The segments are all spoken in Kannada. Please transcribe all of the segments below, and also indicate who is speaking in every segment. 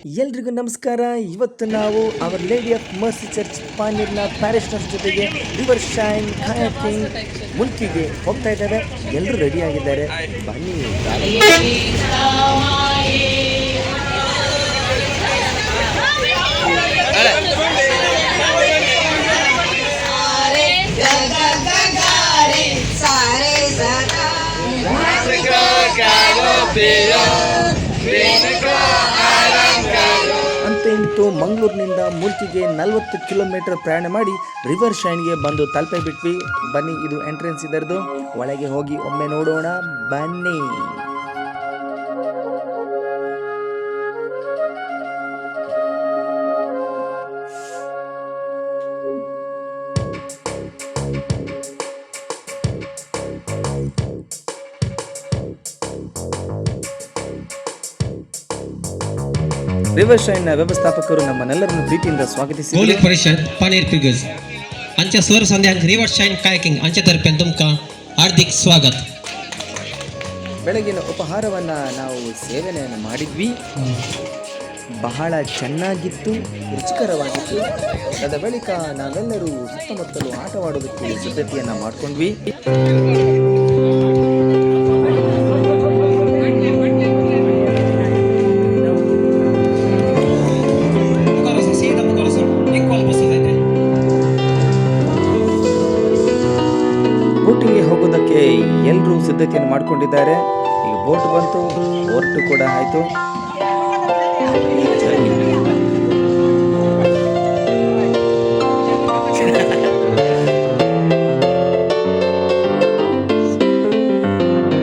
Speaker 1: ಎಲ್ರಿಗೂ ನಮಸ್ಕಾರ. ಇವತ್ತು ನಾವು our lady of mercy church ಪಾನೀರ್ನ ಪ್ಯಾರಿಸ್ನರ್ ಜೊತೆಗೆ ರಿವರ್ ಶೈನ್ ಕಯಾಕಿಂಗ್ ಮುಲ್ಕಿಗೆ ಹೋಗ್ತಾ ಇದ್ದಾರೆ. ಎಲ್ಲರೂ ರೆಡಿ ಆಗಿದ್ದಾರೆ, ಬನ್ನಿ. ಅಂತ ಇಂತೂ ಮಂಗಳೂರಿನಿಂದ ಮುಲ್ಕಿಗೆ 40 ಕಿಲೋಮೀಟರ್ ಪ್ರಯಾಣ ಮಾಡಿ ರಿವರ್ ಶೈನ್ಗೆ ಬಂದು ತಲುಪೇ ಬಿಟ್ವಿ. ಬನ್ನಿ, ಇದು ಎಂಟ್ರೆನ್ಸ್ ಇದರದು. ಒಳಗೆ ಹೋಗಿ ಒಮ್ಮೆ ನೋಡೋಣ, ಬನ್ನಿ. ರಿವರ್ ಶೈನ್ ನ ವ್ಯವಸ್ಥಾಪಕರು ನಮ್ಮನ್ನೆಲ್ಲರನ್ನು ಪ್ರೀತಿಯಿಂದ ಸ್ವಾಗತಿಸಿ
Speaker 2: गोलिक परिषद पानेर पिगज आमच्या स्वर संध्यांक रिवर शाईन कायकिंग आमच्या तर्फे तुमका हार्दिक स्वागत.
Speaker 1: ಬೆಳಗಿನ ಉಪಹಾರವನ್ನ ನಾವು ಸೇವನೆಯನ್ನು ಮಾಡಿದ್ವಿ. ಬಹಳ ಚೆನ್ನಾಗಿತ್ತು, ರುಚಿಕರವಾಗಿತ್ತು. ಅದರ ಬಳಿಕ ನಾವೆಲ್ಲರೂ ಸುತ್ತಮುತ್ತಲು ಆಟವಾಡೋದಕ್ಕೆ ಸಿದ್ಧತೆಯನ್ನ ಮಾಡ್ಕೊಂಡ್ವಿ. ಬೋಟಿಂಗ್ಗೆ ಹೋಗೋದಕ್ಕೆ ಎಲ್ಲರೂ ಸಿದ್ಧತೆಯನ್ನು ಮಾಡ್ಕೊಂಡಿದ್ದಾರೆ. ಈಗ ಬೋಟ್ ಬಂತು, ಹೊರಟು ಕೂಡ ಆಯಿತು.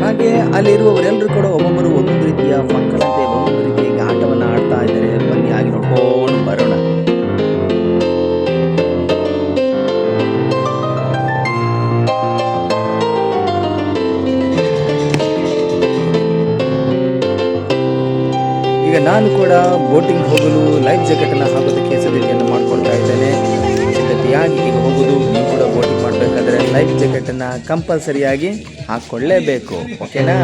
Speaker 1: ಹಾಗೆ ಅಲ್ಲಿರುವವರೆಲ್ಲರೂ ಕೂಡ ಒಬ್ಬೊಬ್ಬರು ಒಂದೊಂದು ರೀತಿಯ ಮಕ್ಕಳಂತೆ ಒಂದೊಂದು ರೀತಿಯ ಆಟವನ್ನು ಆಡ್ತಾ ಇದ್ದಾರೆ. ಬನ್ನಿ, ಹಾಗೆ ನೋಡ್ಕೊಂಡು ಬರೋಣ. ಈಗ ನಾನು ಕೂಡ ಬೋಟಿಂಗ್ ಹೋಗಲು ಲೈಫ್ ಜಾಕೆಟನ್ನು ಹಾಕೋದಕ್ಕೆ ಸಿದ್ಧತೆಯನ್ನು ಮಾಡ್ಕೊಳ್ತಾ ಇದ್ದೇನೆ. ಸಿದ್ಧತೆಯಾಗಿ ಈಗ ಹೋಗೋದು. ನೀವು ಕೂಡ ಬೋಟಿಂಗ್ ಮಾಡಬೇಕಾದ್ರೆ ಲೈಫ್ ಜಾಕೆಟನ್ನು ಕಂಪಲ್ಸರಿಯಾಗಿ ಹಾಕ್ಕೊಳ್ಳೇಬೇಕು, ಓಕೆನಾ?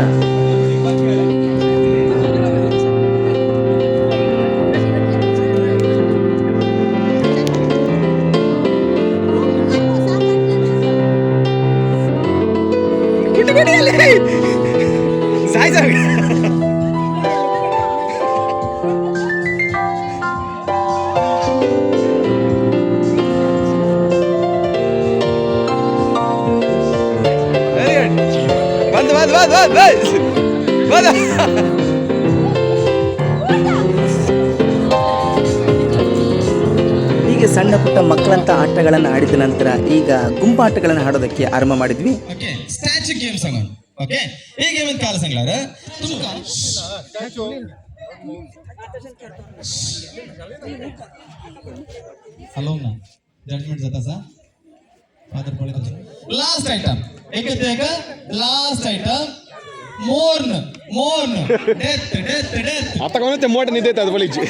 Speaker 1: ಹೀಗೆ ಸಣ್ಣ ಪುಟ್ಟ ಮಕ್ಕಳಂತ ಆಟಗಳನ್ನು ಆಡಿದ ನಂತರ ಈಗ ಗುಂಪಾಟಗಳನ್ನು ಆಡೋದಕ್ಕೆ ಆರಂಭ ಮಾಡಿದ್ವಿ.
Speaker 2: स्टॅच्यू गेम सांगा. ओके, हे गेम काय सांगणार तुमका हॅलो ना जजमेंट जाता सा फादर पॉलिटिक्स लास्ट आयटम एक येते का लास्ट आयटम मोर्न डेथ
Speaker 3: आता कोण ते मोठ नाही देतात बोलीची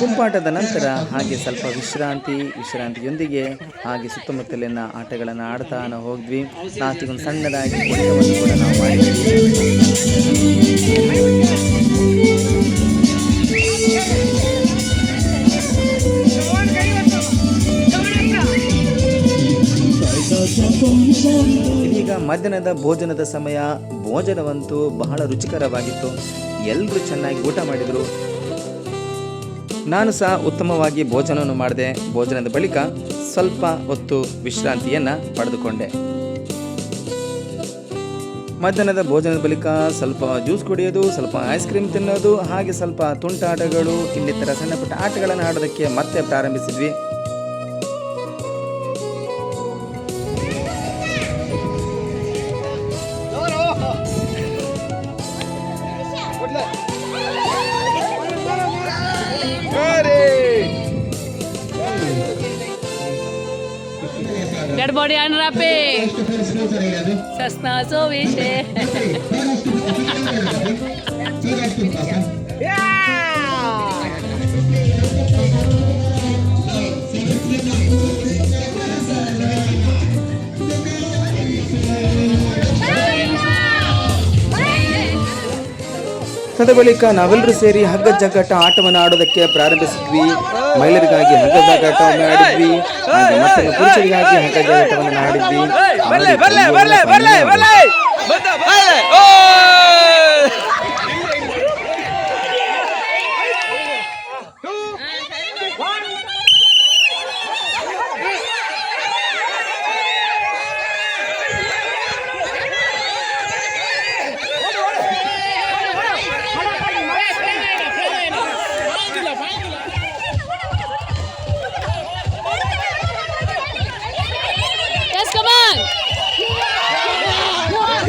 Speaker 1: ಗುಂಪಾಟದ ನಂತರ ಹಾಗೆ ಸ್ವಲ್ಪ ವಿಶ್ರಾಂತಿಯೊಂದಿಗೆ ಹಾಗೆ ಸುತ್ತಮುತ್ತಲಿನ ಆಟಗಳನ್ನು ಆಡ್ತಾ ನಾವು ಹೋದ್ವಿ. ಲಾಸ್ಟಿಗೊಂದು ಸಣ್ಣದಾಗಿ ಊಟವನ್ನು ಕೂಡ ನಾವು ಮಾಡಿದ್ವಿ. ಇದೀಗ ಮಧ್ಯಾಹ್ನದ ಭೋಜನದ ಸಮಯ. ಭೋಜನವಂತೂ ಬಹಳ ರುಚಿಕರವಾಗಿತ್ತು. ಎಲ್ಲರೂ ಚೆನ್ನಾಗಿ ಊಟ ಮಾಡಿದರು. ನಾನು ಸಹ ಉತ್ತಮವಾಗಿ ಭೋಜನವನ್ನು ಮಾಡಿದೆ. ಭೋಜನದ ಬಳಿಕ ಸ್ವಲ್ಪ ಹೊತ್ತು ವಿಶ್ರಾಂತಿಯನ್ನು ಪಡೆದುಕೊಂಡೆ. ಮಧ್ಯಾಹ್ನದ ಭೋಜನದ ಬಳಿಕ ಸ್ವಲ್ಪ ಜ್ಯೂಸ್ ಕುಡಿಯೋದು, ಸ್ವಲ್ಪ ಐಸ್ ಕ್ರೀಮ್ ತಿನ್ನೋದು, ಹಾಗೆ ಸ್ವಲ್ಪ ತುಂಟಾಟಗಳು, ಇನ್ನಿತರ ಸಣ್ಣ ಪುಟ್ಟ ಆಟಗಳನ್ನು ಆಡೋದಕ್ಕೆ ಮತ್ತೆ ಪ್ರಾರಂಭಿಸಿದ್ವಿ.
Speaker 4: डेड बॉडी आणणार पे ससनाचो विषय
Speaker 1: ತದ ಬಳಿಕ ನಾವೆಲ್ಲರೂ ಸೇರಿ ಹಗ್ಗ ಜಗ್ಗಾಟ ಆಟವನ್ನು ಆಡೋದಕ್ಕೆ ಪ್ರಾರಂಭಿಸಿದ್ವಿ. ಮಹಿಳೆಯರಿಗಾಗಿ ಹಗ್ಗ ಜಗ್ಗಾಟವನ್ನು ಆಡಿದ್ವಿ, ಹಾಗೆ ಮತ್ತೊಮ್ಮೆ ಪುರುಷರಿಗಾಗಿ ಹಗ್ಗ ಜಗ್ಗಾಟವನ್ನು ಆಡಿದ್ವಿ.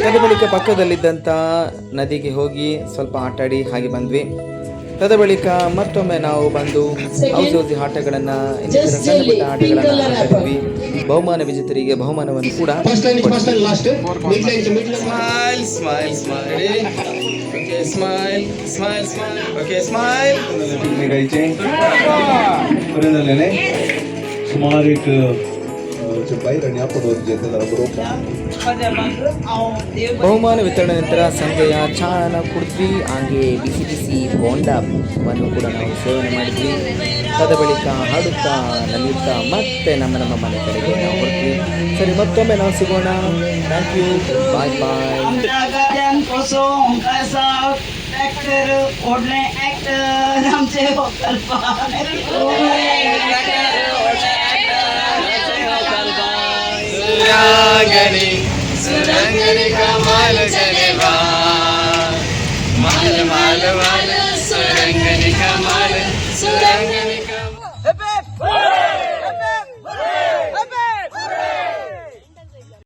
Speaker 1: ತದ ಬಳಿಕ ಪಕ್ಕದಲ್ಲಿದ್ದಂಥ ನದಿಗೆ ಹೋಗಿ ಸ್ವಲ್ಪ ಆಟಾಡಿ ಹಾಗೆ ಬಂದ್ವಿ. ತದ ಬಳಿಕ ಮತ್ತೊಮ್ಮೆ ನಾವು ಬಂದು ಔಷಧಿ ಆಟಗಳನ್ನು ಇನ್ನಿತರ ಸಣ್ಣ ಪುಟ್ಟ ಆಟಗಳನ್ನು ಆಟಾಡಿದ್ವಿ. ಬಹುಮಾನ ವಿಜೇತರಿಗೆ ಬಹುಮಾನವನ್ನು ಕೂಡ
Speaker 5: सुमार एक बाहेर आणि आपण बरोबर
Speaker 1: ಬಹುಮಾನ ವಿತರಣೆ ನಂತರ ಸಂಜೆಯ ಚಾನ ಕುಡಿದ್ವಿ, ಹಾಗೆ ಬಿಸಿ ಬಿಸಿ ಬೋಂಡವನ್ನು ಕೂಡ ನಾವು ಸೇವನೆ ಮಾಡಿದ್ವಿ. ತದ ಬಳಿಕ ಹಾಡುತ್ತಾ ನಲಿಯುತ್ತಾ ಮತ್ತೆ ನಮ್ಮ ಮನೆ ಕಡೆಗೆ ನಾವು ಹೊರಟ್ವಿ. ಸರಿ, ಮತ್ತೊಮ್ಮೆ ನಾವು ಸಿಗೋಣ. ಥ್ಯಾಂಕ್ ಯು, ಬಾಯ್ ಬಾಯ್.
Speaker 6: सुरंगनी कमाल जलवा माल माल माल